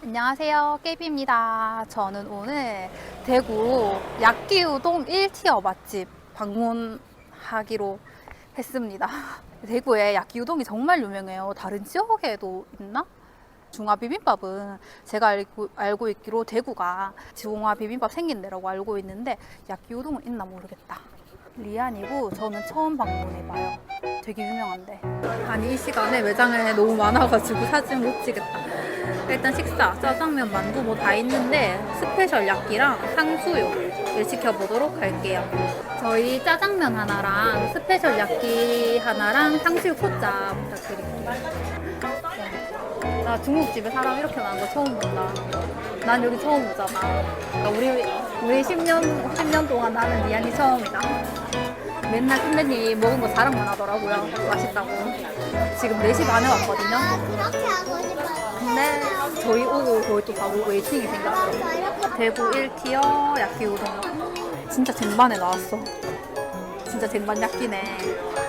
안녕하세요, 깨비입니다. 저는 오늘 대구 야끼우동 1티어 맛집 방문하기로 했습니다. 대구에 야끼우동이 정말 유명해요. 다른 지역에도 있나? 중화 비빔밥은 제가 알고 있기로 대구가 중화 비빔밥 생긴 데라고 알고 있는데 야끼우동은 있나 모르겠다. 리안이고 저는 처음 방문해봐요. 되게 유명한데. 아니 이 시간에 매장에 너무 많아가지고 사진 못 찍겠다. 일단 식사 짜장면 만두 뭐 다 있는데 스페셜 야끼랑 탕수육을 시켜보도록 할게요. 저희 짜장면 하나랑 스페셜 야끼 하나랑 탕수육 소자 부탁드릴게요. 나 중국집에 사람 이렇게 많은 거 처음 본다. 난 여기 처음 오잖아. 그러니까 우리 10년 동안 나는 리안이 처음이다. 맨날 선배님 먹은 거 자랑만 하더라고요. 맛있다고. 지금 4시 반에 왔거든요. 그렇게 하고 싶어요. 근데 저희 오고 거의 또 가고 웨이팅이 생겼어요. 대구 1티어 야끼우동. 진짜 쟁반에 나왔어. 진짜 쟁반 야끼네.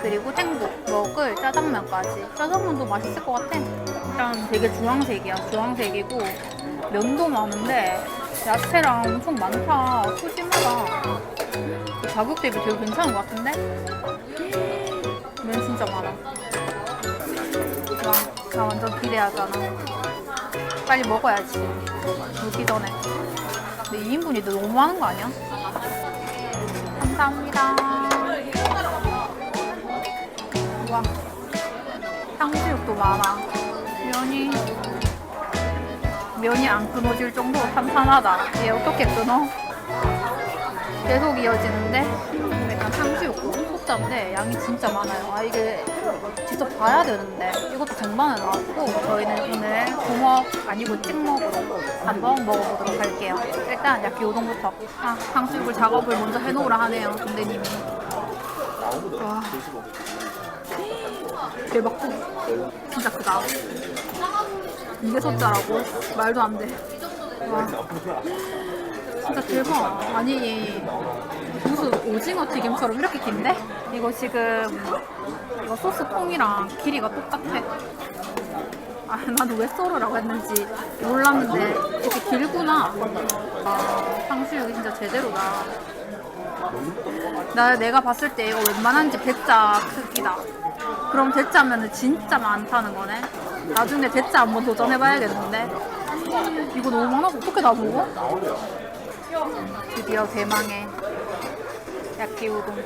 그리고 탱국 먹을 짜장면까지. 짜장면도 맛있을 것 같아. 일단 되게 주황색이야. 주황색이고 면도 많은데 야채랑 엄청 많다. 푸짐하다. 가격 대비 되게 괜찮은 것 같은데? 면 진짜 많아. 와, 나 완전 기대하잖아. 빨리 먹어야지. 먹기 전에. 근데 2인분이 너무 많은 거 아니야? 감사합니다. 와, 탕수육도 많아. 면이 안 끊어질 정도로 탄탄하다. 얘 어떻게 끊어? 계속 이어지는데 일단 탕수육 소자인데 양이 진짜 많아요. 아 이게 직접 봐야 되는데 이것도 쟁반에 나왔고 저희는 오늘 구먹 아니고 찍먹으로 한번 먹어보도록 할게요. 일단 야끼우동부터. 아 탕수육을 작업을 먼저 해놓으라 하네요 선배님이. 와 대박 크. 진짜 크다. 이게 소자라고? 말도 안 돼. 와 진짜 대박. 아니 무슨 오징어 튀김처럼 이렇게 긴데? 이거 지금 이거 소스 통이랑 길이가 똑같아. 아 나도 왜 썰으라고 했는지 몰랐는데 이렇게 길구나. 아 탕수육이 진짜 제대로다. 내가 봤을 때 이거 웬만한 집 대짜 크기다. 그럼 대짜면은 진짜 많다는 거네. 나중에 대짜 한번 도전해봐야겠는데. 이거 너무 많아서 어떻게 다 먹어? 드디어 대망의 야끼우동.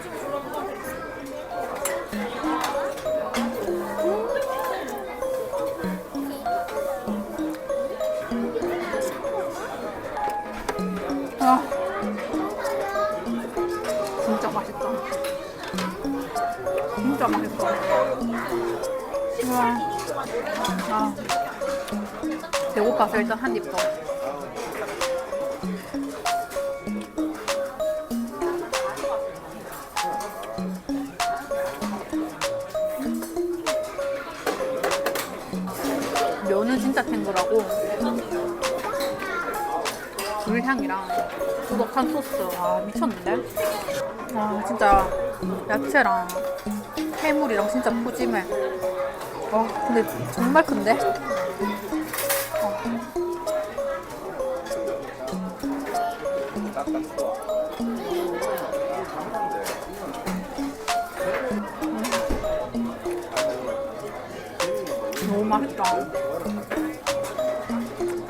와 진짜 맛있다. 진짜 맛있어. 와 아, 배고파서 일단 한 입 더. 면은 진짜 탱글하고 굴향이랑 꾸덕한 소스. 와 미쳤는데? 와 진짜 야채랑 해물이랑 진짜 푸짐해. 와 근데 정말 큰데? 너무 맛있다.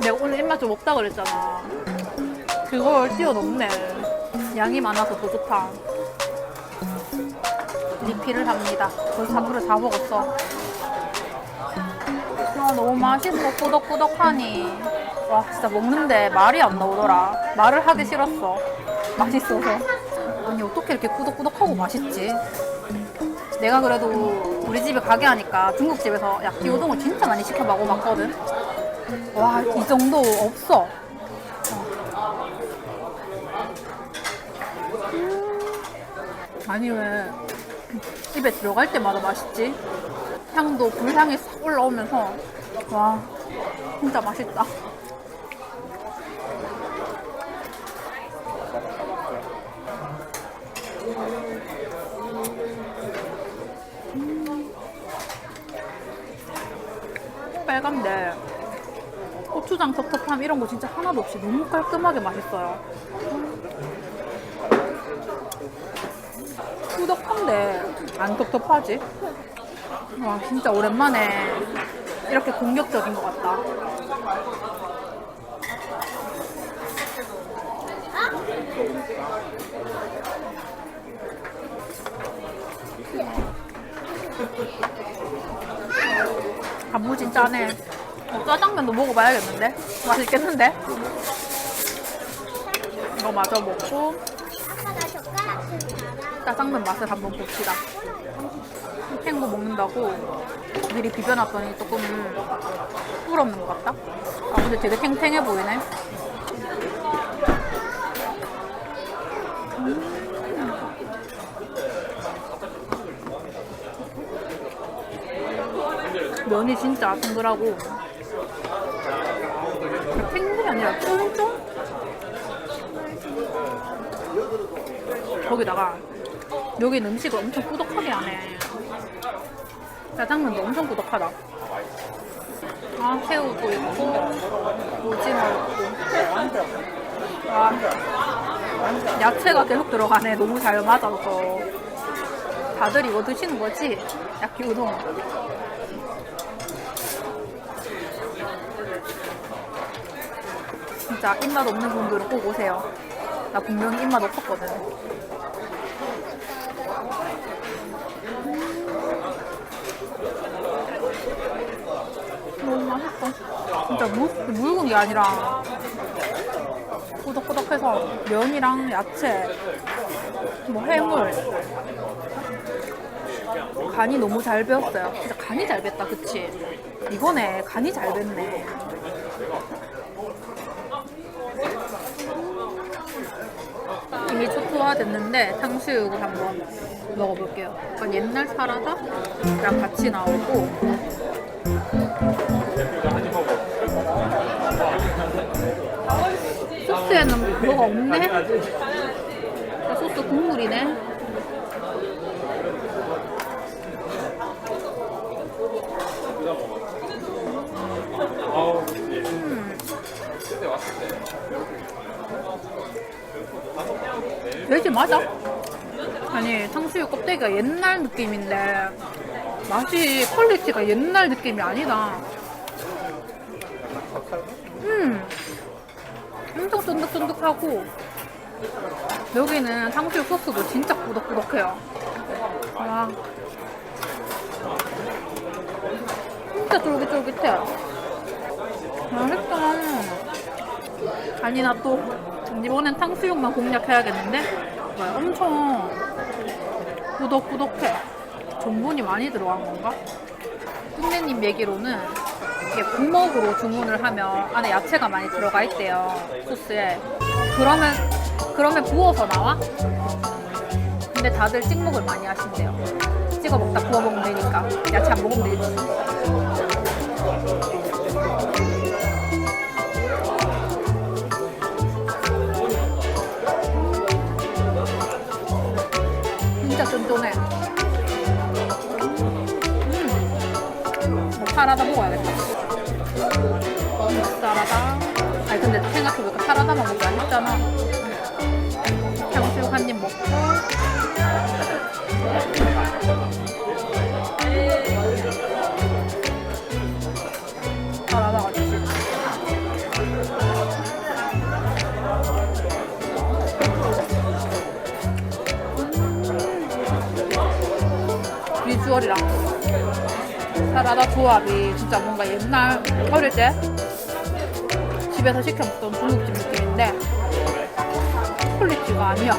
내가 오늘 입맛 좀 없다 그랬잖아. 그걸 뛰어넘네. 양이 많아서 더 좋다. 리필을 합니다. 벌써 4kg 다 먹었어. 아 너무 맛있어. 꾸덕꾸덕하니. 와 진짜 먹는데 말이 안 나오더라. 말을 하기 싫었어. 맛있어서. 아니 어떻게 이렇게 꾸덕꾸덕하고 맛있지? 내가 그래도 우리 집에 가게 하니까 중국집에서 야끼우동을 진짜 많이 시켜 먹어봤거든. 와 이 정도 없어. 아니 왜 입에 들어갈 때마다 맛있지? 향도 불향이 싹 올라오면서 와 진짜 맛있다. 빨간데 고추장 텁텁함 이런 거 진짜 하나도 없이 너무 깔끔하게 맛있어요. 꾸덕한데 안 텁텁하지? 와, 진짜 오랜만에 이렇게 공격적인 것 같다. 단무지 짜네. 짜장면도 먹어봐야겠는데? 맛있겠는데? 이거 마저 먹고 아빠 나 젓가락 좀 달아. 짜장면 맛을 한번 봅시다. 탱고 먹는다고 미리 비벼놨더니 조금 불었는 것 같다? 아, 근데 되게 탱탱해 보이네. 면이 진짜 동글하고 탱글이 아니라 쫑쫑? 거기다가 여긴 음식을 엄청 꾸덕하게 하네. 짜장면도 엄청 꾸덕하다. 아, 새우도 있고 오징어 있고 아, 야채가 계속 들어가네. 너무 잘 맞아서 다들 이거 드시는 거지? 야끼우동. 진짜 입맛 없는 분들은 꼭 오세요. 나 분명히 입맛 없었거든. 너무 맛있어. 진짜 묽은 게 아니라 꾸덕꾸덕해서 면이랑 야채, 뭐 해물, 간이 너무 잘 배었어요. 진짜 간이 잘 뱄다, 그치? 이거네, 간이 잘 뱄네. 이미 초토화됐는데 탕수육을 한번 먹어볼게요. 약간 옛날 사라다랑 같이 나오고 소스에는 뭐가 없네? 소스 국물이네. 돼지 맞아? 아니, 탕수육 껍데기가 옛날 느낌인데 맛이 퀄리티가 옛날 느낌이 아니다. 엄청 쫀득쫀득하고 여기는 탕수육 소스도 진짜 꾸덕꾸덕해요. 와, 진짜 쫄깃쫄깃해. 맛있다. 아니, 나 또 이번엔 탕수육만 공략해야겠는데? 뭐야, 엄청 꾸덕꾸덕해. 전분이 많이 들어간 건가? 뚱내님 얘기로는 이게 부먹으로 주문을 하면 안에 야채가 많이 들어가 있대요, 소스에. 그러면 부어서 나와? 근데 다들 찍먹을 많이 하신대요. 찍어 먹다 부어 먹으면 되니까 야채 안 먹으면 되지. 진짜 쫀쫀해. 사라다 먹어야겠다. 사라다. 아니 근데 생각해보니까 사라다만 먹기 아쉽잖아. 탕수육 한 입 먹고 사라다 같이. 비주얼이랑 사라다 조합이 진짜 뭔가 옛날 어릴 때 집에서 시켜 먹던 중국집 느낌인데 퀄리티가 아니야.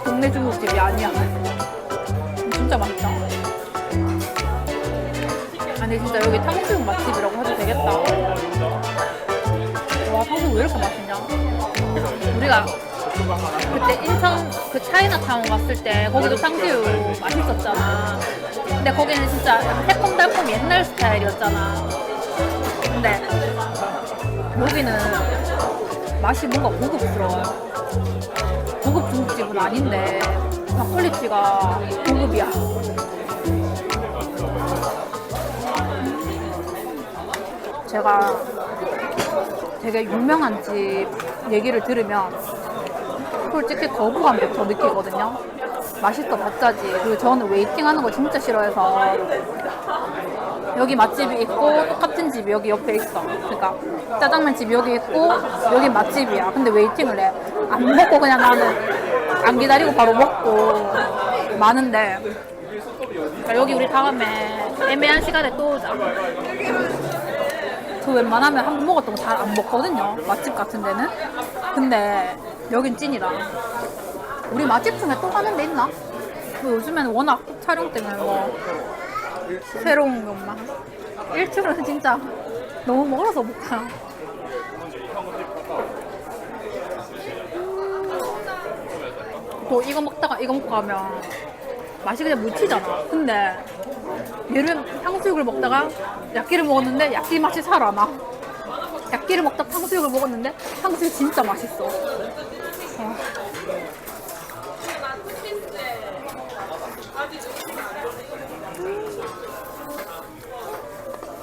동네 중국집이 아니야. 진짜 맛있다. 아니 진짜 여기 탕수육 맛집이라고 해도 되겠다. 와, 탕수육 왜 이렇게 맛있냐. 우리가 그때 인천 그 차이나타운 갔을 때 거기도 탕수육 맛있었잖아. 근데 거기는 진짜 새콤달콤 옛날 스타일이었잖아. 근데 여기는 맛이 뭔가 고급스러워. 고급 중국집은 아닌데 퀄리티가 고급이야. 제가 되게 유명한 집 얘기를 들으면 솔직히 거부감부터 느끼거든요. 맛있어 봤자지. 그리고 저는 웨이팅 하는 거 진짜 싫어해서 여기 맛집이 있고 똑같은 집이 여기 옆에 있어. 그러니까 짜장면 집이 여기 있고 여기 맛집이야. 근데 웨이팅을 해. 안 먹고 그냥 나는 안 기다리고 바로 먹고 마는데, 그러니까 여기 우리 다음에 애매한 시간에 또 오자. 저 웬만하면 한 번 먹었던 거 잘 안 먹거든요. 맛집 같은 데는. 근데 여긴 찐이다. 우리 맛집 중에 또 가는 데 있나? 뭐 요즘에는 워낙 촬영 때문에 뭐 새로운 것만. 1층은 진짜 너무 멀어서 못 가. 또 이거 먹다가 이거 먹고 가면 맛이 그냥 묻히잖아. 근데 얘를 탕수육을 먹다가 야끼를 먹었는데 야끼 맛이 살아나. 야끼를 먹다가 탕수육을 먹었는데 탕수육 진짜 맛있어.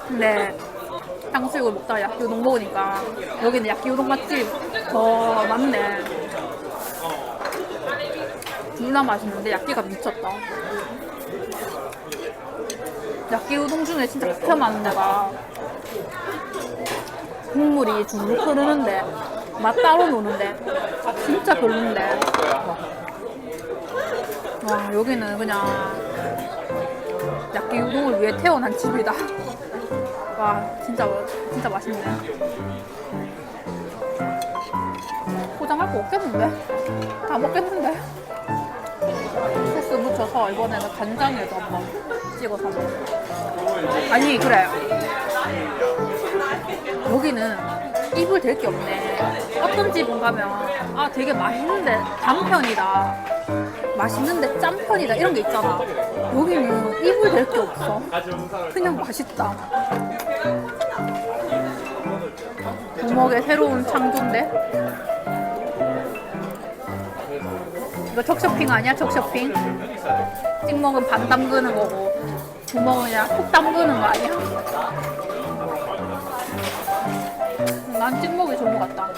근데 탕수육을 먹다가 야끼우동 먹으니까 여기는 야끼우동 맛집 더 많네. 둘 다 맛있는데 야끼가 미쳤다. 야끼우동 중에 진짜 극혐 많은 데가 국물이 주르륵 흐르는데 맛 따로 노는데 진짜 별론데. 와, 여기는 그냥 야끼우동을 위해 태어난 집이다. 와, 진짜 맛있네. 포장할 거 없겠는데? 다 먹겠는데? 소스 묻혀서 이번에는 간장에도 한번 찍어서 먹어. 아니, 그래. 여기는 입을 댈 게 없네. 어떤 집은 가면 아, 되게 맛있는데 단편이다, 맛있는데 짠편이다, 이런 게 있잖아. 여기는 입을 댈 게 없어. 그냥 맛있다. 부먹의 새로운 창조인데? 이거 척쇼핑 아니야? 척쇼핑? 찍먹은 반 담그는 거고 부먹은 그냥 톡 담그는 거 아니야? 난 찍먹이 좋은 것 같다.